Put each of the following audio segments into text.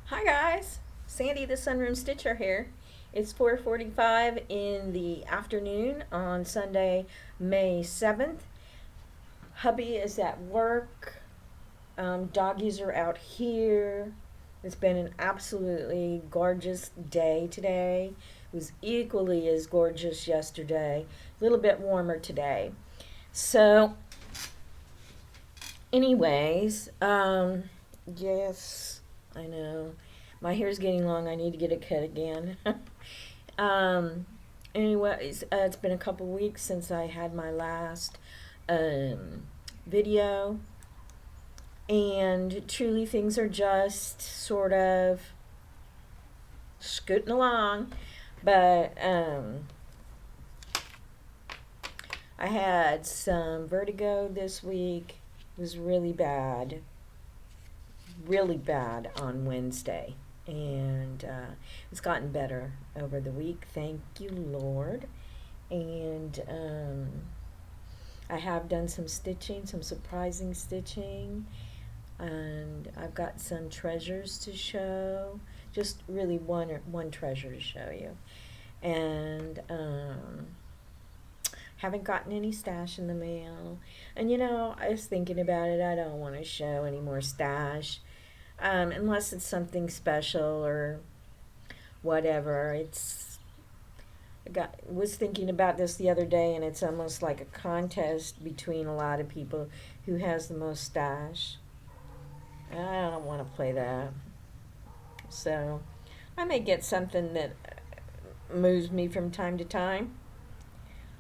Hi guys, Sandy the Sunroom Stitcher here. It's 4:45 in the afternoon on Sunday, May 7th. Hubby is at work. Doggies are out here. It's been an absolutely gorgeous day today. It was equally as gorgeous yesterday. A little bit warmer today. So, anyways, yes, I know. My hair's getting long. I need to get it cut again. um, anyways, it's been a couple weeks since I had my last video, and truly things are just sort of scooting along. But I had some vertigo this week. It was really bad on Wednesday. And it's gotten better over the week. Thank you, Lord. And I have done some stitching, some surprising stitching. And I've got some treasures to show. Just really one treasure to show you. And haven't gotten any stash in the mail. And I was thinking about it. I don't want to show any more stash. Unless it's something special or whatever. Was thinking about this the other day, and it's almost like a contest between a lot of people who has the most stash. I don't want to play that. So I may get something that moves me from time to time,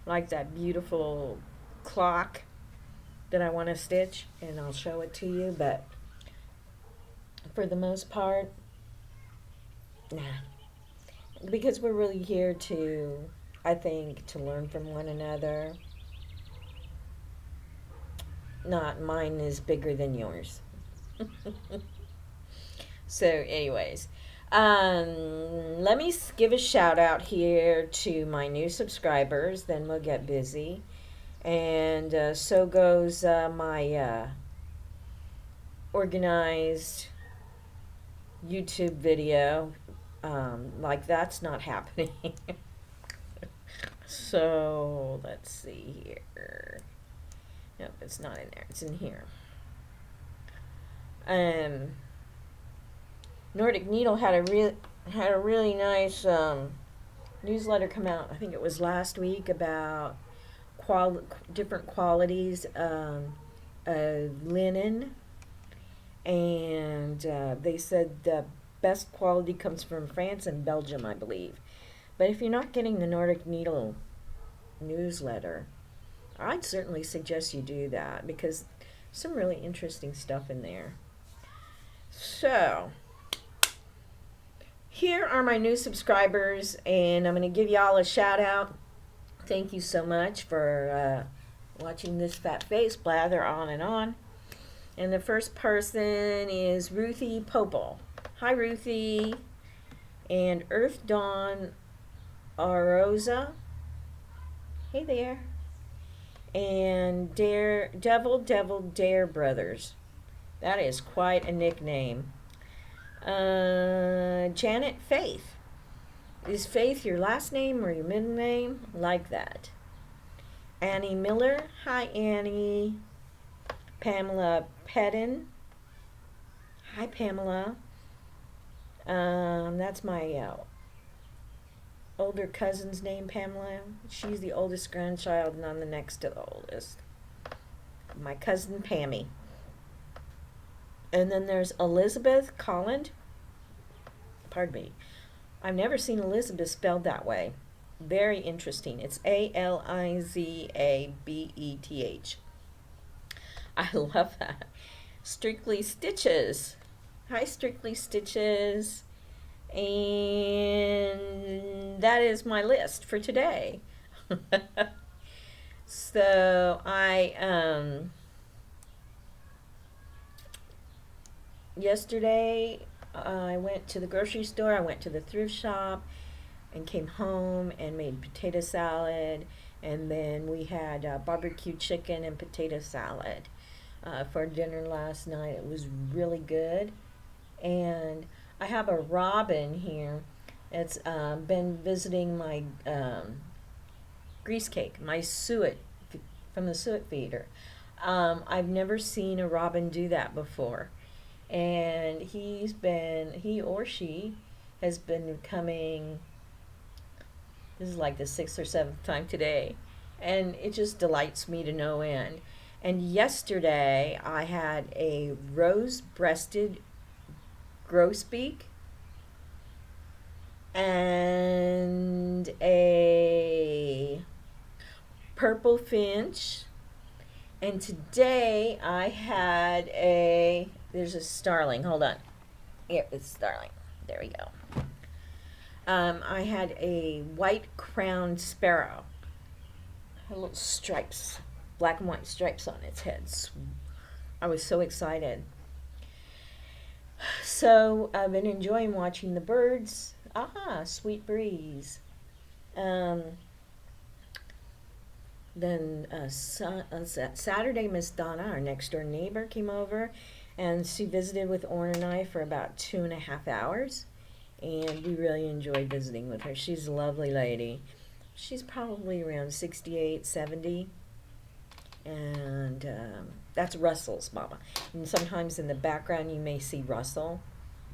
like that beautiful clock that I want to stitch, and I'll show it to you. But for the most part, nah. Because we're really here I think, to learn from one another. Not mine is bigger than yours. So, anyways, let me give a shout out here to my new subscribers, then we'll get busy. And so goes my organized YouTube video. Like that's not happening. So let's see here. Nope, it's not in there. It's in here. Nordic Needle had a really nice newsletter come out. I think it was last week about different qualities of linen, and they said the best quality comes from France and Belgium, I believe. But if you're not getting the Nordic Needle newsletter, I'd certainly suggest you do that, because some really interesting stuff in there. So here are my new subscribers, and I'm going to give y'all a shout out. Thank you so much for watching this fat face blather on and on. And the first person is Ruthie Popel. Hi, Ruthie. And Earth Dawn Arosa. Hey there. And Devil Dare Brothers. That is quite a nickname. Janet Faith. Is Faith your last name or your middle name? Like that. Annie Miller. Hi, Annie. Pamela Pedden. Hi, Pamela. That's my older cousin's name, Pamela. She's the oldest grandchild, and I'm the next to the oldest. My cousin Pammy. And then there's Elizabeth Colland. Pardon me. I've never seen Elizabeth spelled that way. Very interesting. It's Alizabeth. I love that. Strictly Stitches. Hi, Strictly Stitches. And that is my list for today. So yesterday I went to the grocery store, I went to the thrift shop, and came home and made potato salad, and then we had barbecue chicken and potato salad for dinner last night. It was really good, and I have a robin here. It's been visiting my grease cake, my suet from the suet feeder. I've never seen a robin do that before. And he or she has been coming, this is like the sixth or seventh time today. And it just delights me to no end. And yesterday I had a rose-breasted grosbeak and a purple finch. And today I had there's a starling. Hold on. Here, it's starling. There we go. I had a white-crowned sparrow. Had little stripes, black and white stripes on its head. I was so excited. So I've been enjoying watching the birds. Aha, sweet breeze. Then Saturday, Miss Donna, our next door neighbor, came over, and she visited with Orrin and I for about 2.5 hours, and we really enjoyed visiting with her. She's a lovely lady. She's probably around 68, 70, and that's Russell's mama. And sometimes in the background you may see Russell,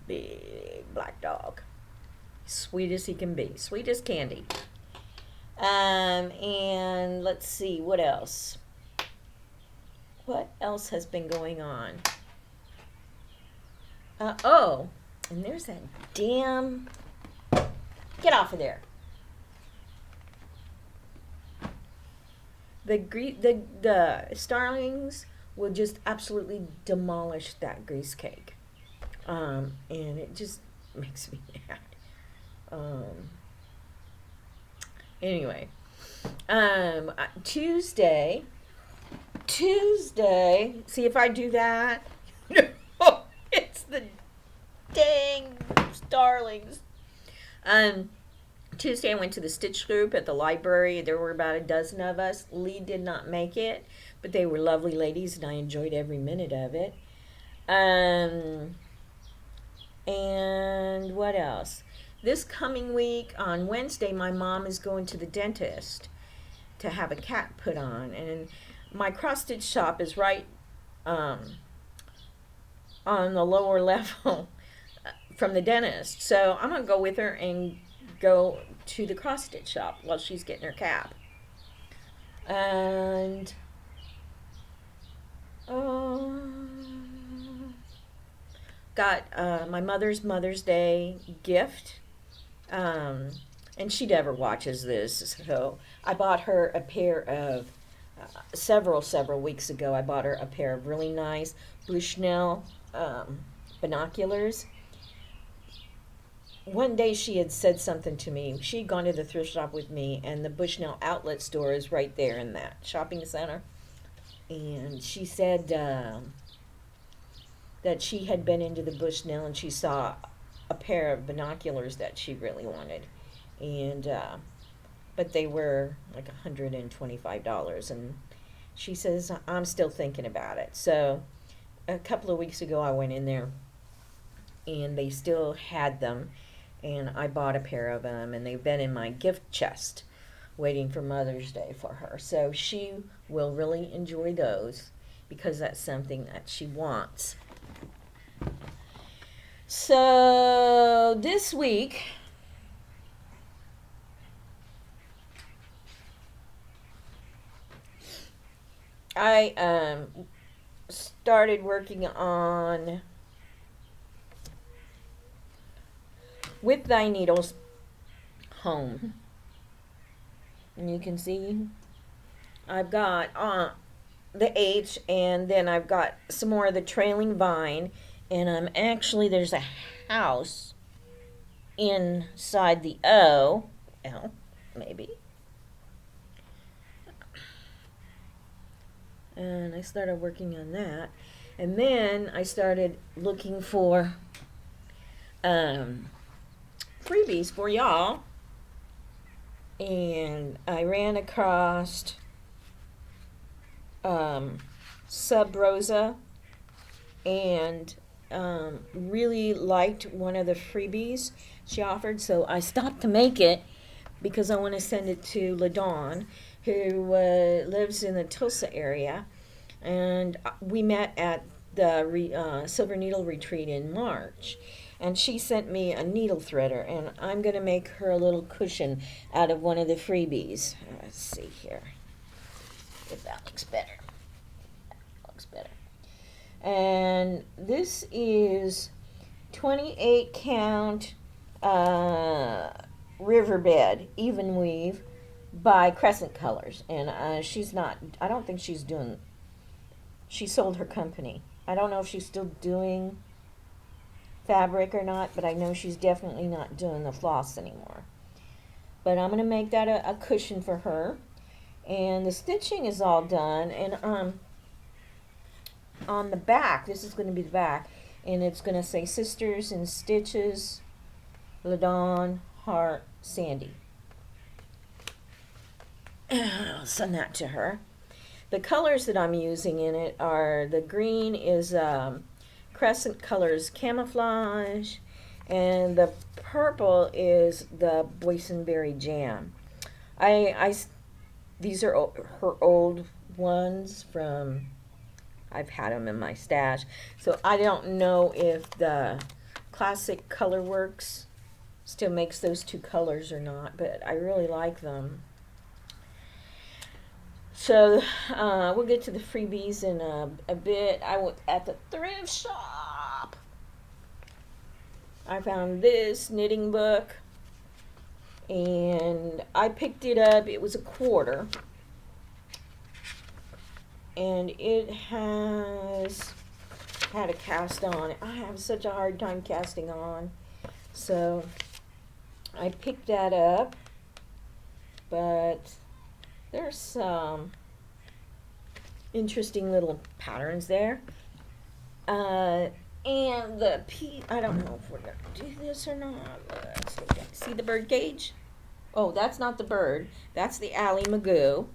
big black dog, sweet as he can be, sweet as candy. And let's see, what else? What else has been going on? Oh, and there's that damn, get off of there. The starlings will just absolutely demolish that grease cake. And it just makes me mad. Anyway, Tuesday, see if I do that. It's the dang starlings. Tuesday I went to the Stitch group at the library. There were about a dozen of us. Lee did not make it, but they were lovely ladies and I enjoyed every minute of it. And what else? This coming week on Wednesday, my mom is going to the dentist to have a cap put on. And my cross-stitch shop is right on the lower level from the dentist. So I'm going to go with her and go to the cross-stitch shop while she's getting her cap. And got my Mother's Day gift. And she never watches this, so I bought her a pair of, several weeks ago, I bought her a pair of really nice Bushnell binoculars. One day she had said something to me. She had gone to the thrift shop with me, and the Bushnell outlet store is right there in that shopping center. And she said that she had been into the Bushnell and she saw a pair of binoculars that she really wanted, and but they were like $125, and she says, I'm still thinking about it. So a couple of weeks ago I went in there and they still had them, and I bought a pair of them, and they've been in my gift chest waiting for Mother's Day for her. So she will really enjoy those because that's something that she wants. So this week, I started working on With Thy Needles Home. And you can see I've got the H, and then I've got some more of the trailing vine. And there's a house inside the O, L, maybe. And I started working on that. And then I started looking for freebies for y'all. And I ran across Sub Rosa and really liked one of the freebies she offered, so I stopped to make it because I want to send it to LaDawn, who lives in the Tulsa area, and we met at the Silver Needle Retreat in March, and she sent me a needle threader, and I'm going to make her a little cushion out of one of the freebies. Let's see here if that looks better. That looks better. And this is 28 count Riverbed even weave by Crescent Colors, and I don't think she's doing, she sold her company. I don't know if she's still doing fabric or not, but I know she's definitely not doing the floss anymore. But I'm going to make that a cushion for her, and the stitching is all done, and on the back, this is going to be the back, and it's going to say Sisters in Stitches, LaDawn, Heart, Sandy. I'll send that to her. The colors that I'm using in it are, the green is Crescent Colors Camouflage, and the purple is the Boysenberry Jam. These are her old ones from, I've had them in my stash, so I don't know if the Classic Colorworks still makes those two colors or not, but I really like them. So we'll get to the freebies in a bit. I was at the thrift shop. I found this knitting book, and I picked it up. It was $1.25, and it has had a cast on. I have such a hard time casting on, so I picked that up. But there's some interesting little patterns there. And I don't know if we're going to do this or not. Let's see the bird cage? Oh, that's not the bird. That's the Allie Magoo.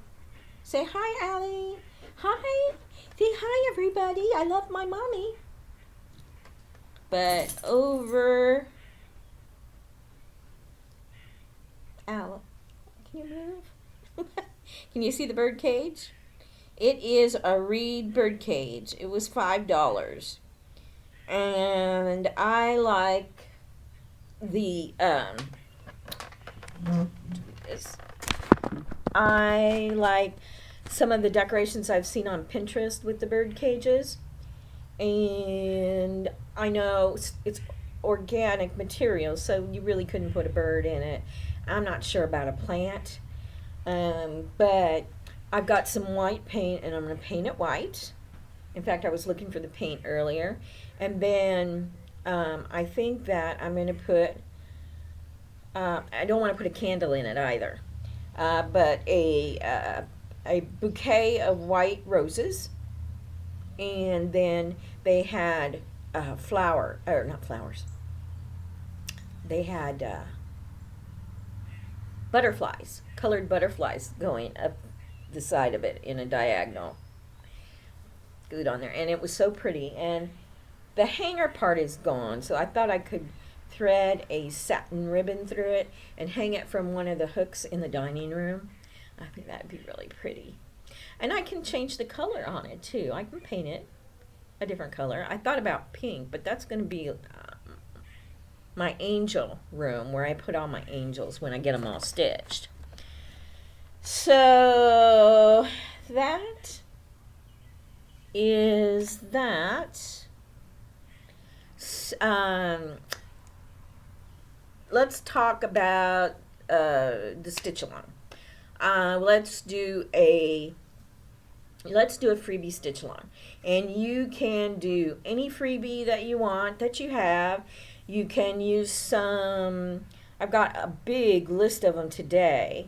Say hi, Allie. Hi. Say hi, everybody. I love my mommy. But over... Al, can you move? Can you see the bird cage? It is a reed bird cage. It was $5. And I like the I like some of the decorations I've seen on Pinterest with the bird cages, and I know it's organic material, so you really couldn't put a bird in it. I'm not sure about a plant, but I've got some white paint, and I'm going to paint it white. In fact, I was looking for the paint earlier. And then I think that I'm going to put, I don't want to put a candle in it either, but a bouquet of white roses. And then they had not flowers, they had butterflies, colored butterflies going up the side of it in a diagonal. Glued on there, and it was so pretty. And the hanger part is gone, so I thought I could thread a satin ribbon through it and hang it from one of the hooks in the dining room. I think that'd be really pretty. And I can change the color on it too. I can paint it a different color. I thought about pink, but that's going to be my angel room, where I put all my angels when I get them all stitched. So that is that. Let's talk about the stitch along. Let's do a freebie stitch along, and you can do any freebie that you want, that you have. You can use some. I've got a big list of them today,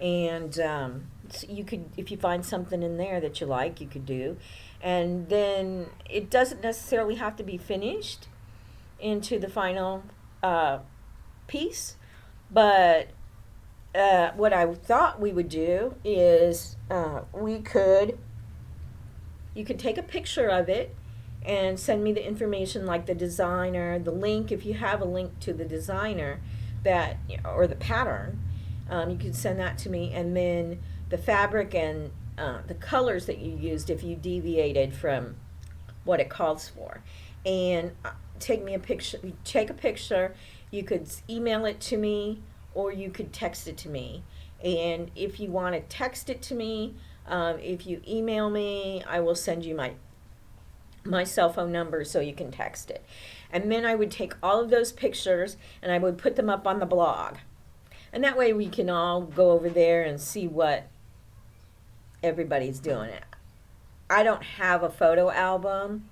and so you could, if you find something in there that you like, you could do. And then it doesn't necessarily have to be finished into the final piece, but what I thought we would do is you could take a picture of it and send me the information, like the designer, the link, if you have a link to the designer that, or the pattern, you can send that to me, and then the fabric and the colors that you used if you deviated from what it calls for. And take a picture. You could email it to me, or you could text it to me. And if you want to text it to me, if you email me, I will send you my cell phone number so you can text it. And then I would take all of those pictures and I would put them up on the blog. And that way we can all go over there and see what everybody's doing. I don't have a photo album,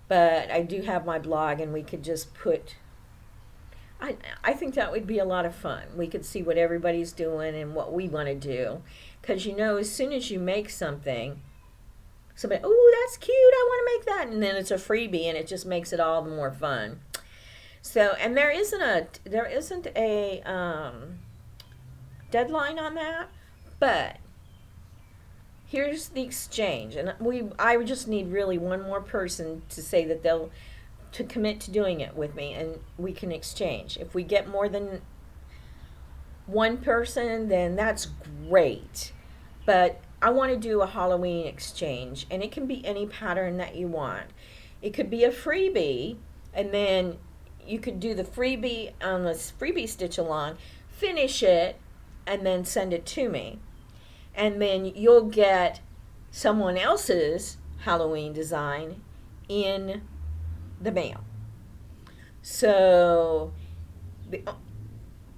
but I do have my blog, and we could just put, I think that would be a lot of fun. We could see what everybody's doing and what we want to do. Because as soon as you make something, somebody, oh, that's cute, I want to make that. And then it's a freebie, and it just makes it all the more fun. So, and there isn't a deadline on that, but here's the exchange. And I just need really one more person to say that to commit to doing it with me, and we can exchange. If we get more than one person, then that's great. But I want to do a Halloween exchange, and it can be any pattern that you want. It could be a freebie, and then you could do the freebie on this freebie stitch along, finish it, and then send it to me. And then you'll get someone else's Halloween design in the mail. So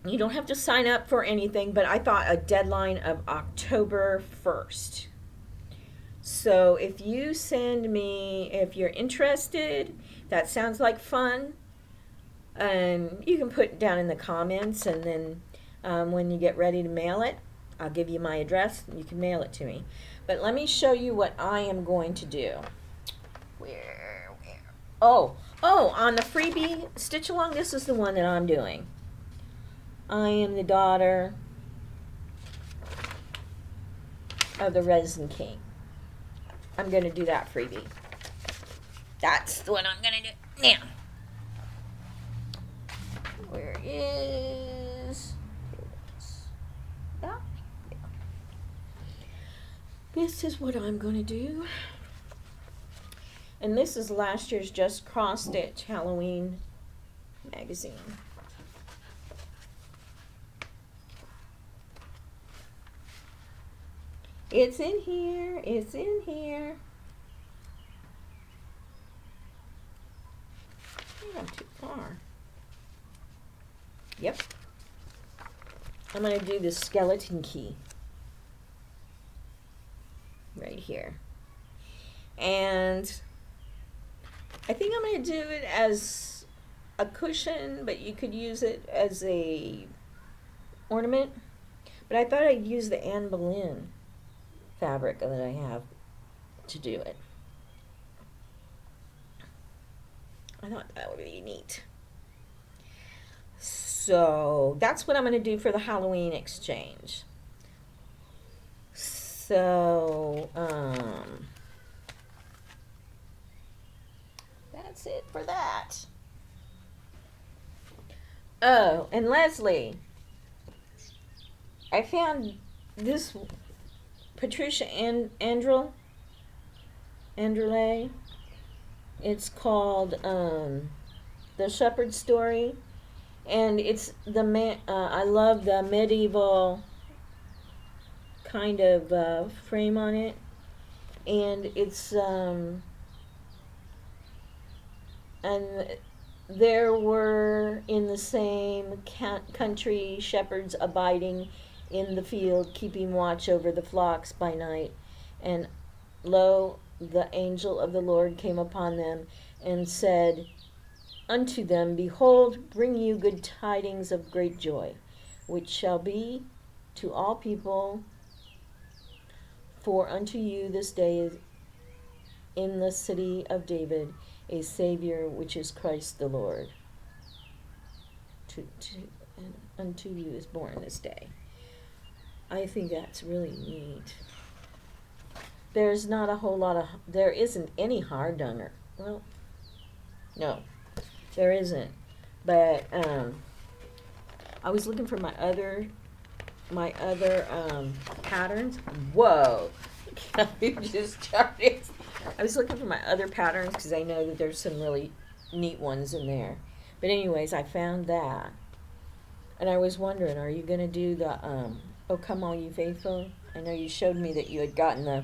you don't have to sign up for anything, but I thought a deadline of October 1st. So if you send me, if you're interested, that sounds like fun, you can put it down in the comments, and then when you get ready to mail it, I'll give you my address and you can mail it to me. But let me show you what I am going to do. Where? Oh, on the freebie stitch along, this is the one that I'm doing. I am the daughter of the Resin King. I'm going to do that freebie. That's what I'm going to do now. Where is... This is what I'm going to do. And this is last year's Just Cross Stitch Halloween magazine. It's in here. It's in here. I think I'm too far. Yep. I'm going to do the skeleton key right here. And I think I'm going to do it as a cushion, but you could use it as a ornament. But I thought I'd use the Anne Boleyn fabric that I have to do it. I thought that would be neat. So that's what I'm going to do for the Halloween exchange. So that's it for that. Oh, and Leslie, I found this Patricia Andrele. It's called The Shepherd's Story, and it's I love the medieval kind of frame on it, and it's and there were in the same country shepherds abiding in the field, keeping watch over the flocks by night. And lo, the angel of the Lord came upon them and said unto them, Behold, bring you good tidings of great joy, which shall be to all people. For unto you this day is in the city of David a Savior, which is Christ the Lord. And unto you is born this day. I think that's really neat. There's not a whole lot of, there isn't any hard well, no, there isn't. But I was looking for my other patterns. Whoa, you just started. I was looking for my other patterns because I know that there's some really neat ones in there. But anyways, I found that, and I was wondering, are you gonna do the "Oh Come All You Faithful"? I know you showed me that you had gotten the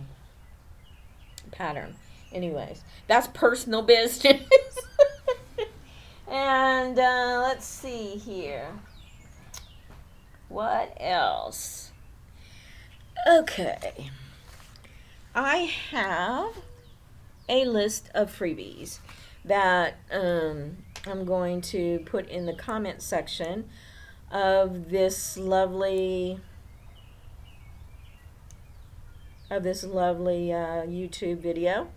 pattern. Anyways, that's personal business. And let's see here. What else? Okay. I have a list of freebies that I'm going to put in the comment section of this lovely YouTube video.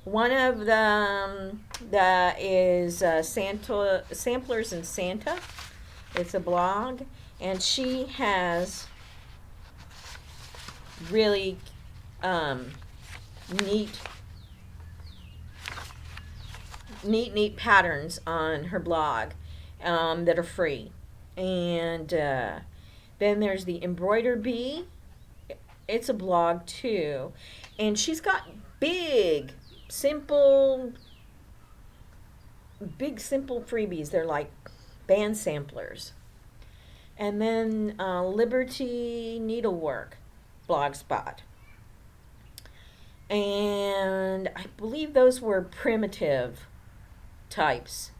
One of them that is Santa Samplers in Santa. It's a blog, and she has really neat patterns on her blog that are free. And then there's the Embroider Bee. It's a blog too, and she's got big simple freebies. They're like band samplers. And then Liberty Needlework blogspot, and I believe those were primitive types.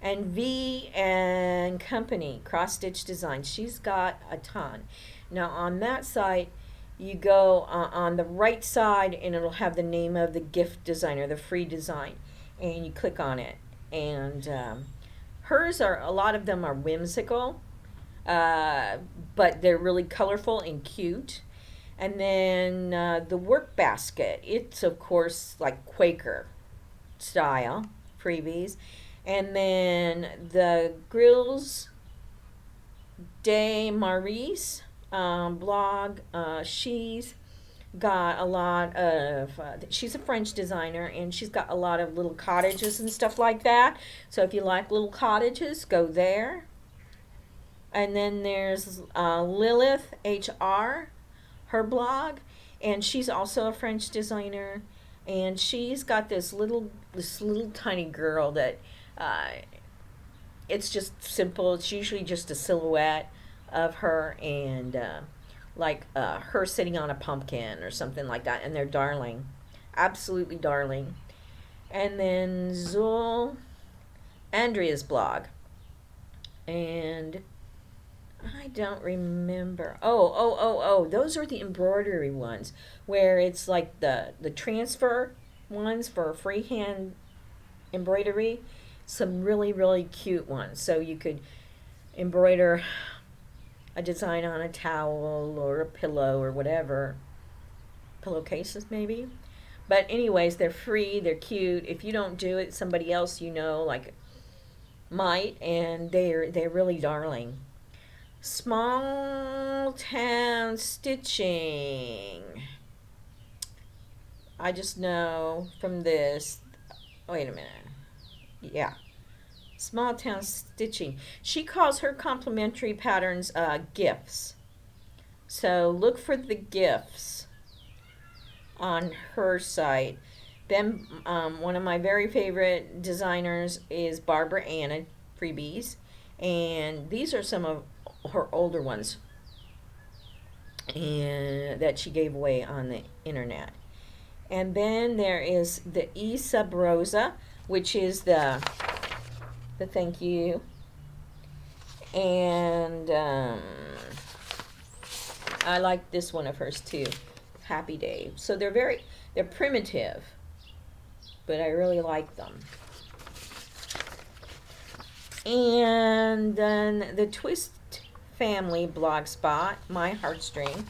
And V and Company Cross Stitch Design, she's got a ton. Now on that site, you go on the right side and it'll have the name of the gift designer, the free design, and you click on it. And hers are, a lot of them are whimsical, but they're really colorful and cute. And then the work basket, it's of course like Quaker style freebies. And then the Grilles de Maurice blog, she's got a lot of she's a French designer, and she's got a lot of little cottages and stuff like that. So if you like little cottages, go there. And then there's Lilith HR, her blog, and she's also a French designer, and she's got this little tiny girl that it's just simple. It's usually just a silhouette of her, and like her sitting on a pumpkin or something like that, and they're darling, absolutely darling. And then Zul Andrea's blog, and I don't remember. Oh, those are the embroidery ones, where it's like the transfer ones for freehand embroidery. Some really cute ones, so you could embroider a design on a towel or a pillow or whatever, pillowcases maybe. But anyways, they're free, they're cute. If you don't do it, somebody else you know like might, and they're really darling. Small Town Stitching, I just know from this, wait a minute, yeah, Small Town Stitching. She calls her complimentary patterns gifts. So look for the gifts on her site. Then one of my very favorite designers is Barbara Anna freebies, and these are some of her older ones and that she gave away on the internet. And then there is the E Sub Rosa, which is the thank you. And I like this one of hers too, Happy Day. So they're primitive, but I really like them. And then the Twist Family blogspot, My Heartstring,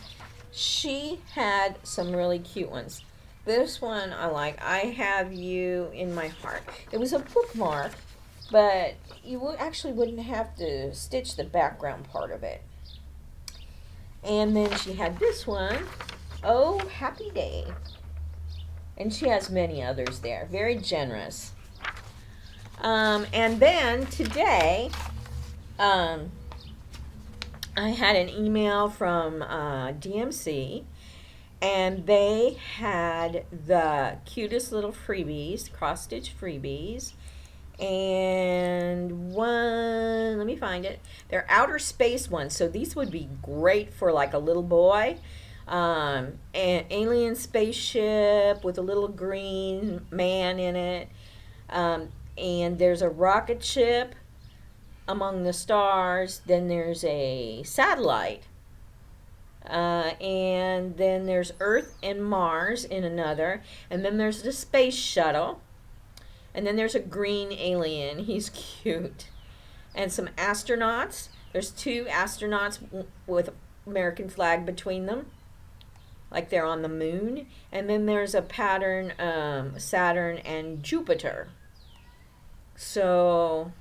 she had some really cute ones. This one I like, I Have You in My Heart. It was a bookmark, but you actually wouldn't have to stitch the background part of it. And then she had this one, Oh Happy Day. And she has many others there. Very generous. And then today, I had an email from DMC, and they had the cutest little freebies, cross-stitch freebies. And one, let me find it. They're outer space ones, so these would be great for like a little boy. An alien spaceship with a little green man in it. And there's a rocket ship among the stars. Then there's a satellite. And then there's Earth and Mars in another. And then there's the space shuttle. And then there's a green alien. He's cute. And some astronauts. There's 2 astronauts with American flag between them, like they're on the moon. And then there's a pattern, Saturn and Jupiter. So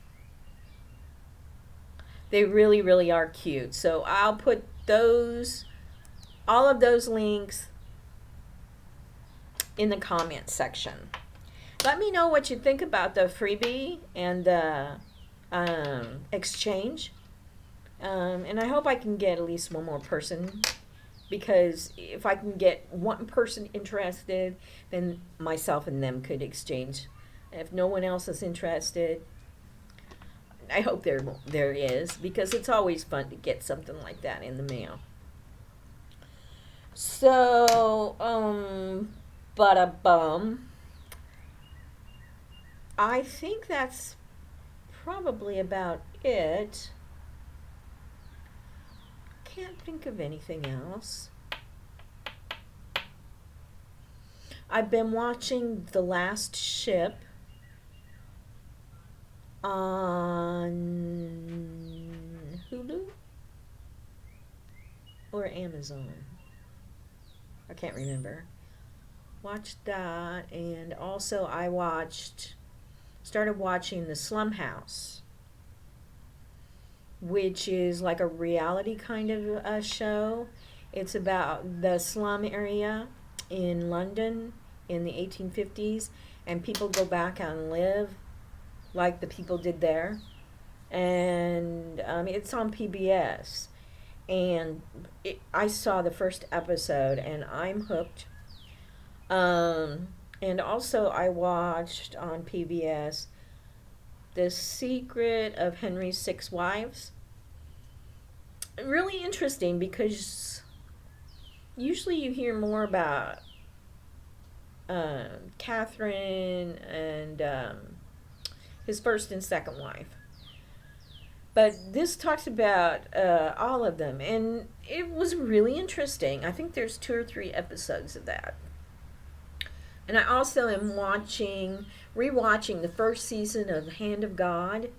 they really, really are cute. So I'll put all of those links in the comment section. Let me know what you think about the freebie and the exchange. And I hope I can get at least one more person, because if I can get one person interested, then myself and them could exchange. If no one else is interested, I hope there is, because it's always fun to get something like that in the mail. So, bada-bum. I think that's probably about it. Can't think of anything else. I've been watching The Last Ship on Hulu or Amazon. I can't remember. Watched that, and also I started watching The Slum House, which is like a reality kind of a show. It's about the slum area in London in the 1850s, and people go back and live like the people did there. And it's on PBS. And I saw the first episode, and I'm hooked. And also I watched on PBS The Secret of Henry's 6 Wives. Really interesting, because usually you hear more about Catherine and his first and second wife. But this talks about all of them, and it was really interesting. I think there's 2 or 3 episodes of that. And I also am rewatching the first season of Hand of God,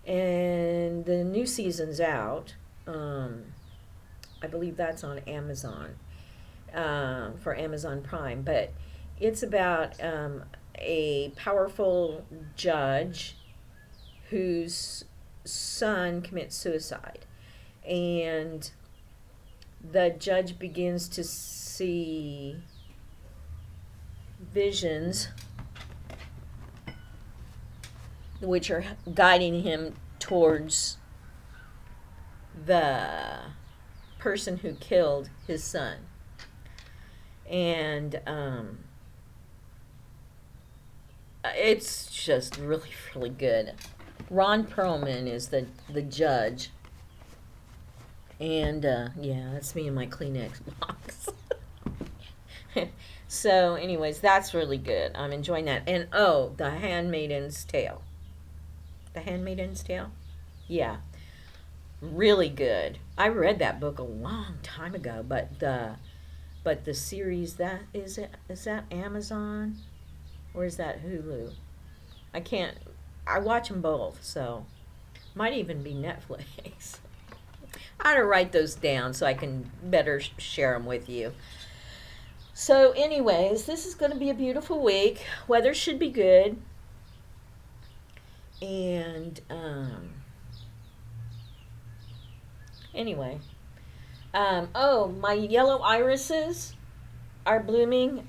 and the new season's out. I believe that's on Amazon, for Amazon Prime. But it's about a powerful judge whose son commits suicide, and the judge begins to see visions which are guiding him towards the person who killed his son. And it's just really, really good. Ron Perlman is the judge. And yeah, that's me in my Kleenex box. So anyways, that's really good. I'm enjoying that. And The Handmaid's Tale. The Handmaid's Tale? Yeah. Really good. I read that book a long time ago, but the series, is that Amazon or is that Hulu? I watch them both, so might even be Netflix. I ought to write those down so I can better share them with you. So anyways, this is going to be a beautiful week. Weather should be good. And anyway, my yellow irises are blooming.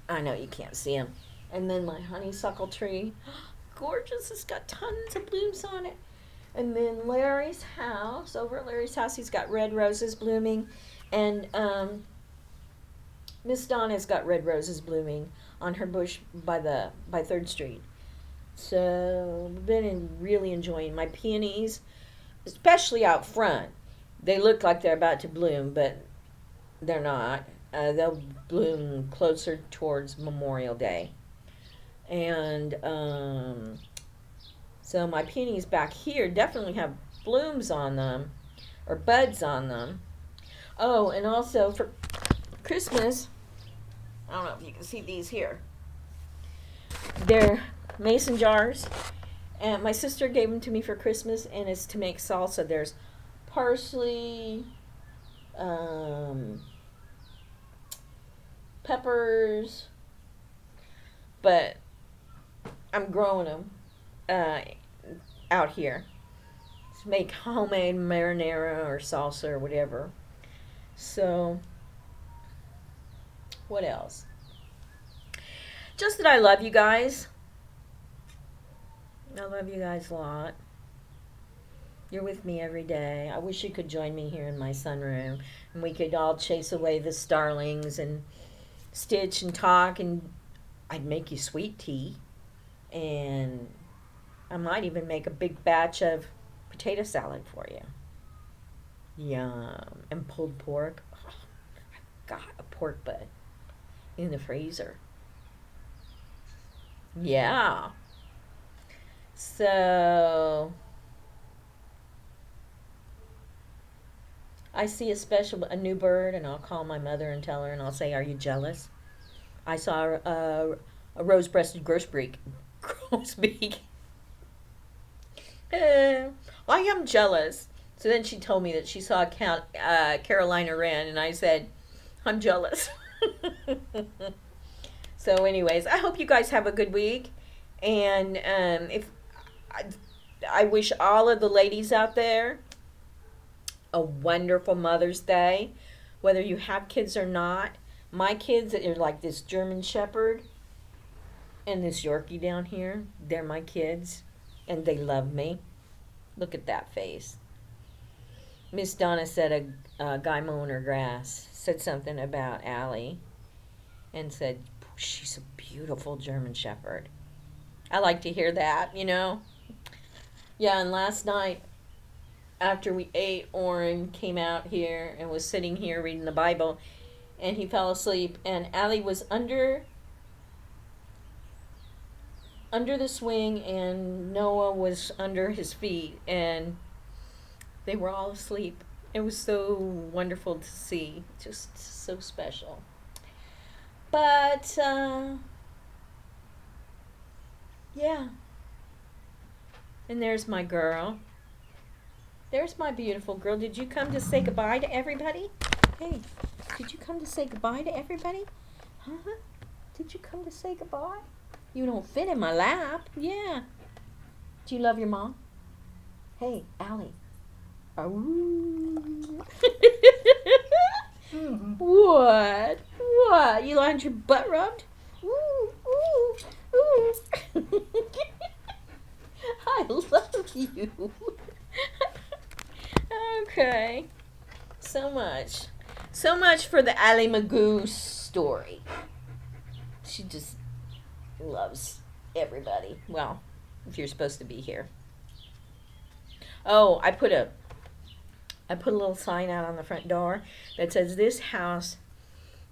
I know you can't see them. And then my honeysuckle tree, gorgeous. It's got tons of blooms on it. And then Larry's house, over at Larry's house, he's got red roses blooming. And Miss Donna's got red roses blooming on her bush by 3rd Street. So I've been really enjoying my peonies, especially out front. They look like they're about to bloom, but they're not. They'll bloom closer towards Memorial Day. And so my peonies back here definitely have blooms on them, or buds on them. Oh, and also for Christmas, I don't know if you can see these here. They're mason jars, and my sister gave them to me for Christmas, and it's to make salsa. There's parsley, peppers, but I'm growing them out here to make homemade marinara or salsa or whatever. So, what else? Just that I love you guys. I love you guys a lot. You're with me every day. I wish you could join me here in my sunroom, and we could all chase away the starlings and stitch and talk, and I'd make you sweet tea, and I might even make a big batch of potato salad for you. Yum. And pulled pork. Oh, I've got a pork butt in the freezer. Yeah. So I see a new bird, and I'll call my mother and tell her, and I'll say, "Are you jealous? I saw a rose-breasted grosbeak." I am jealous. So then she told me that she saw a Carolina wren, and I said, "I'm jealous." So anyways, I hope you guys have a good week, and I wish all of the ladies out there a wonderful Mother's Day, whether you have kids or not. My kids are like this German Shepherd and this Yorkie down here. They're my kids, and they love me. Look at that face. Miss Donna said a guy mowing her grass said something about Allie and said, "She's a beautiful German Shepherd." I like to hear that, you know. Yeah, and last night, after we ate, Oren came out here and was sitting here reading the Bible, and he fell asleep, and Allie was under the swing, and Noah was under his feet, and they were all asleep. It was so wonderful to see, just so special. But yeah, and there's my girl. There's my beautiful girl. Did you come to say goodbye to everybody? Hey, did you come to say goodbye to everybody? Huh? Did you come to say goodbye? You don't fit in my lap. Yeah. Do you love your mom? Hey, Allie. Oh. What? What? You want your butt rubbed? Ooh, ooh, ooh. I love you. Okay. So much. So much for the Allie Magoo story. She just loves everybody. Well, if you're supposed to be here. Oh, I put a little sign out on the front door that says this house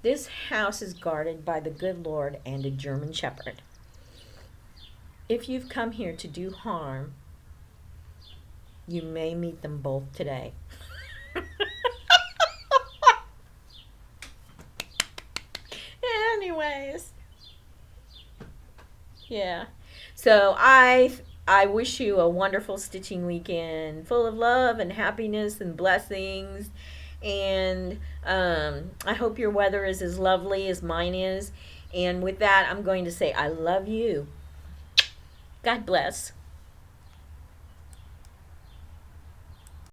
is guarded by the good Lord and a German Shepherd. If you've come here to do harm, you may meet them both today. Anyways. Yeah. So I wish you a wonderful stitching weekend full of love and happiness and blessings. And I hope your weather is as lovely as mine is. And with that, I'm going to say I love you. God bless.